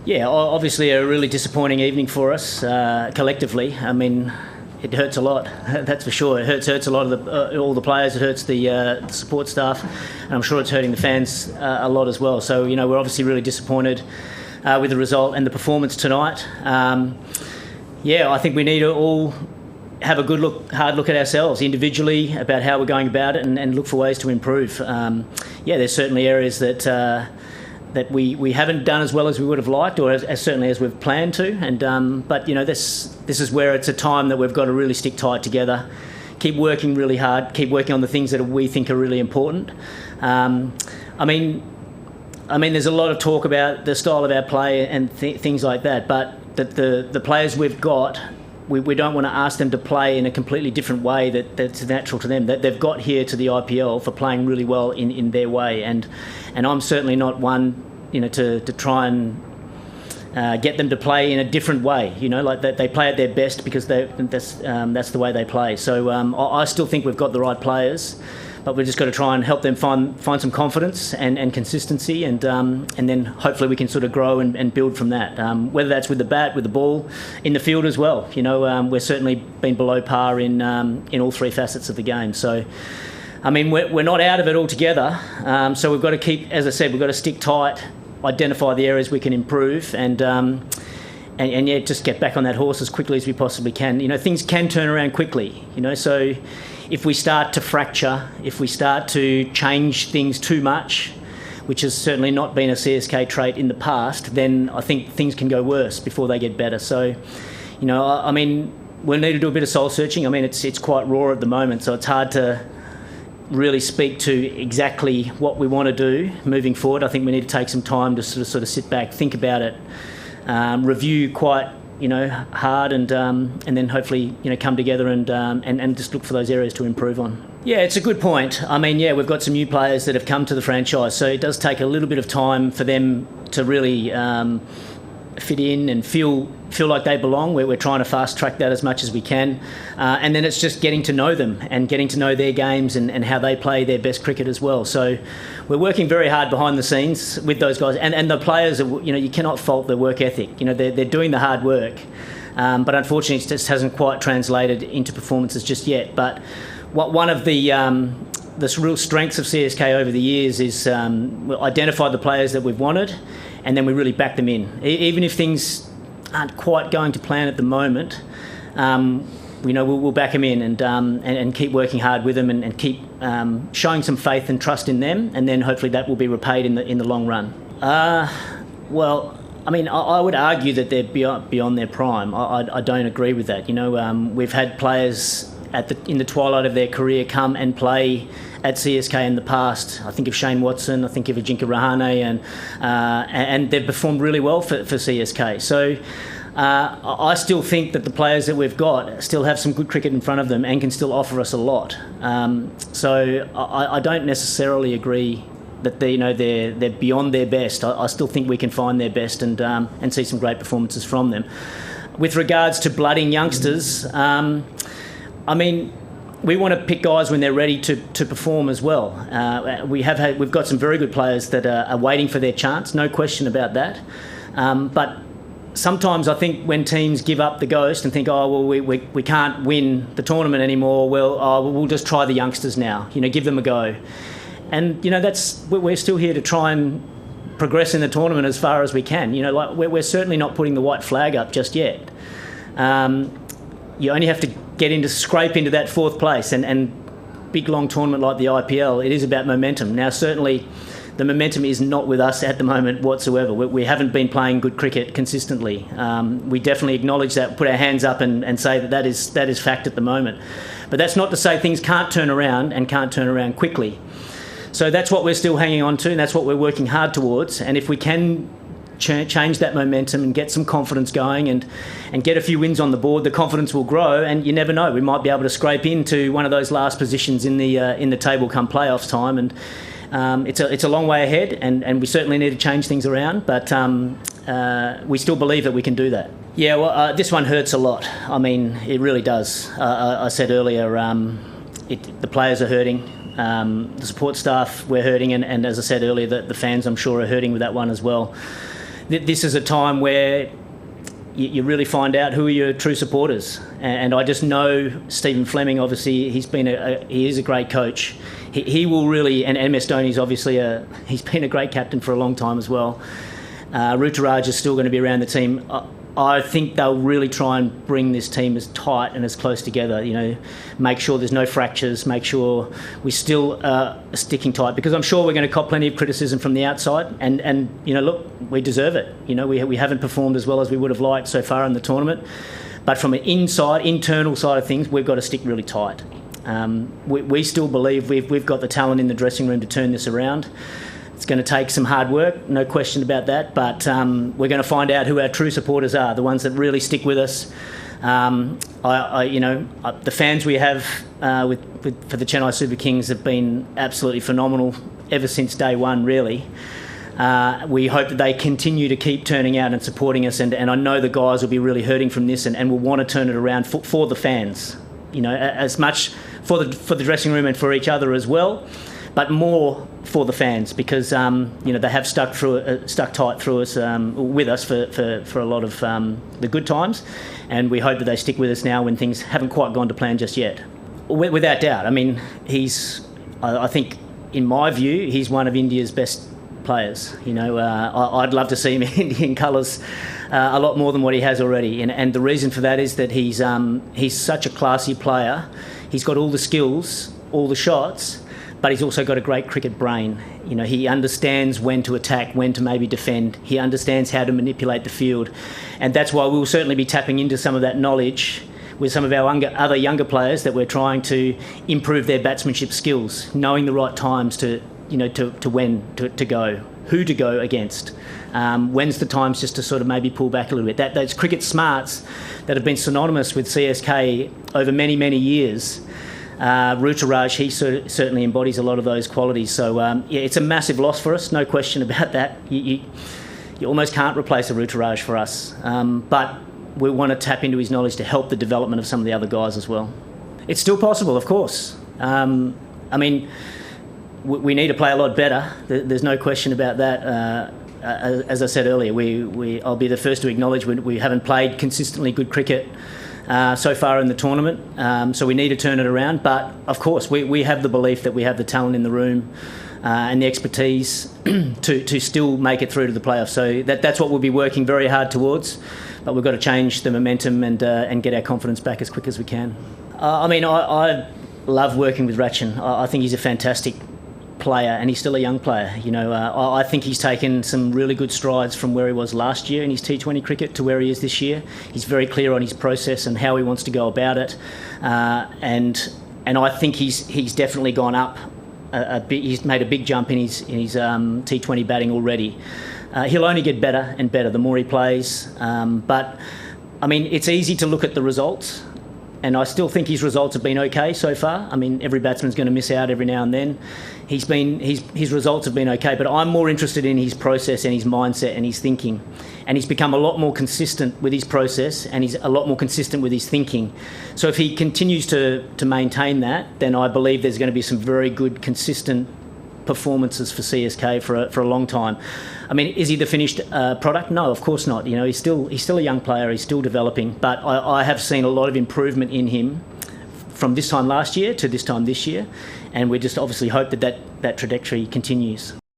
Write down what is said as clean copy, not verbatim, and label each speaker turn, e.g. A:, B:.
A: Yeah, obviously a really disappointing evening for us collectively. I mean, it hurts a lot, that's for sure. It hurts a lot of all the players. It hurts the support staff, and I'm sure it's hurting the fans a lot as well. So, we're obviously really disappointed with the result and the performance tonight. I think we need to all have a hard look at ourselves individually about how we're going about it, and look for ways to improve. There's certainly areas that we haven't done as well as we would have liked, or as certainly as we've planned to. But this is where it's a time that we've got to really stick tight together, keep working really hard, keep working on the things that we think are really important. I mean, there's a lot of talk about the style of our play and things like that, but the players we've got, we don't want to ask them to play in a completely different way that's natural to them. That they've got here to the IPL for playing really well in their way, and I'm certainly not one, to try and get them to play in a different way. Like that they play at their best because that's the way they play. So I still think we've got the right players, but we've just got to try and help them find some confidence and consistency, and then hopefully we can sort of grow and build from that. Whether that's with the bat, with the ball, in the field as well. We're certainly been below par in all three facets of the game. So, I mean, we're not out of it altogether. So we've got to keep, as I said, we've got to stick tight, identify the areas we can improve, and just get back on that horse as quickly as we possibly can. Things can turn around quickly. So if we start to fracture, if we start to change things too much, which has certainly not been a CSK trait in the past, then I think things can go worse before they get better. So, I mean, we'll need to do a bit of soul searching. I mean, it's quite raw at the moment, so it's hard to really speak to exactly what we want to do moving forward. I think we need to take some time to sort of sit back, think about it, review quite hard, and then hopefully come together and just look for those areas to improve on. Yeah, it's a good point. I mean, we've got some new players that have come to the franchise, so it does take a little bit of time for them to really fit in and feel like they belong. We're trying to fast track that as much as we can, and then it's just getting to know them and getting to know their games and how they play their best cricket as well. So we're working very hard behind the scenes with those guys, and the players are, you cannot fault their work ethic. They're doing the hard work, but unfortunately it just hasn't quite translated into performances just yet. But one of the real strengths of CSK over the years is we'll identify the players that we've wanted, and then we really back them in. Even if things aren't quite going to plan at the moment, we'll back them in and keep working hard with them, and keep showing some faith and trust in them, and then hopefully that will be repaid in the long run. Well, I mean, I would argue that they're beyond their prime. I don't agree with that. We've had players in the twilight of their career come and play at CSK in the past. I think of Shane Watson, I think of Ajinkya Rahane, and they've performed really well for CSK. So I still think that the players that we've got still have some good cricket in front of them and can still offer us a lot. So I don't necessarily agree that they're beyond their best. I still think we can find their best and see some great performances from them. With regards to blooding youngsters, I mean, we want to pick guys when they're ready to perform as well. We've got some very good players that are waiting for their chance, no question about that. But sometimes I think when teams give up the ghost and think, we can't win the tournament anymore, we'll just try the youngsters now, give them a go. And, we're still here to try and progress in the tournament as far as we can. We're certainly not putting the white flag up just yet. You only have to scrape into that fourth place, and big long tournament like the IPL, it is about momentum. Now, certainly the momentum is not with us at the moment whatsoever. We haven't been playing good cricket consistently. We definitely acknowledge that, put our hands up and say that is fact at the moment. But that's not to say things can't turn around, and can't turn around quickly. So that's what we're still hanging on to, and that's what we're working hard towards. And if we can change that momentum and get some confidence going and get a few wins on the board, the confidence will grow, and you never know, we might be able to scrape into one of those last positions in the table come playoffs time. And it's a long way ahead, and we certainly need to change things around, but we still believe that we can do that. Yeah, well, this one hurts a lot. I mean, it really does. I said earlier, the players are hurting. The support staff, we're hurting, and as I said earlier, the fans, I'm sure, are hurting with that one as well. this is a time where you really find out who are your true supporters. And I just know Stephen Fleming, obviously, he is a great coach. He will really, and MS Dhoni's obviously he's been a great captain for a long time as well. Ruturaj is still going to be around the team. I think they'll really try and bring this team as tight and as close together, make sure there's no fractures, make sure we still are sticking tight, because I'm sure we're going to cop plenty of criticism from the outside, and look, we deserve it. We haven't performed as well as we would have liked so far in the tournament, but from an internal side of things, we've got to stick really tight. We still believe we've got the talent in the dressing room to turn this around. It's going to take some hard work, no question about that, but we're going to find out who our true supporters are, the ones that really stick with us. The fans we have for the Chennai Super Kings have been absolutely phenomenal ever since day one, really. We hope that they continue to keep turning out and supporting us, and I know the guys will be really hurting from this and will want to turn it around for the fans, as much for the dressing room and for each other as well, but more for the fans, because they have stuck tight through us with us for a lot of the good times, and we hope that they stick with us now when things haven't quite gone to plan just yet. Without doubt, I mean, I think, in my view, he's one of India's best players. I'd love to see him in Indian colours a lot more than what he has already, and the reason for that is that he's such a classy player. He's got all the skills, all the shots, but he's also got a great cricket brain. He understands when to attack, when to maybe defend. He understands how to manipulate the field. And that's why we'll certainly be tapping into some of that knowledge with some of our other younger players, that we're trying to improve their batsmanship skills, knowing the right times to when to go, who to go against. When's the times just to sort of maybe pull back a little bit. Those cricket smarts that have been synonymous with CSK over many, many years. Ruturaj, he certainly embodies a lot of those qualities. So, it's a massive loss for us, no question about that. You almost can't replace a Ruturaj for us. But we want to tap into his knowledge to help the development of some of the other guys as well. It's still possible, of course. We need to play a lot better. There's no question about that. As I said earlier, I'll be the first to acknowledge we haven't played consistently good cricket so far in the tournament, so we need to turn it around. But of course, we have the belief that we have the talent in the room and the expertise to still make it through to the playoffs. So that's what we'll be working very hard towards. But we've got to change the momentum and get our confidence back as quick as we can. I love working with Rachin. I think he's a fantastic player, and he's still a young player. I think he's taken some really good strides from where he was last year in his T20 cricket to where he is this year. He's very clear on his process and how he wants to go about it, and I think he's definitely gone up a bit. He's made a big jump in his T20 batting already. He'll only get better and better the more he plays. But it's easy to look at the results. And I still think his results have been okay so far. Every batsman's going to miss out every now and then. His results have been okay, but I'm more interested in his process and his mindset and his thinking. And he's become a lot more consistent with his process, and he's a lot more consistent with his thinking. So if he continues to maintain that, then I believe there's going to be some very good, consistent performances for CSK for a long time. Is he the finished product? No, of course not. He's still a young player. He's still developing. But I have seen a lot of improvement in him from this time last year to this time this year, and we just obviously hope that trajectory continues.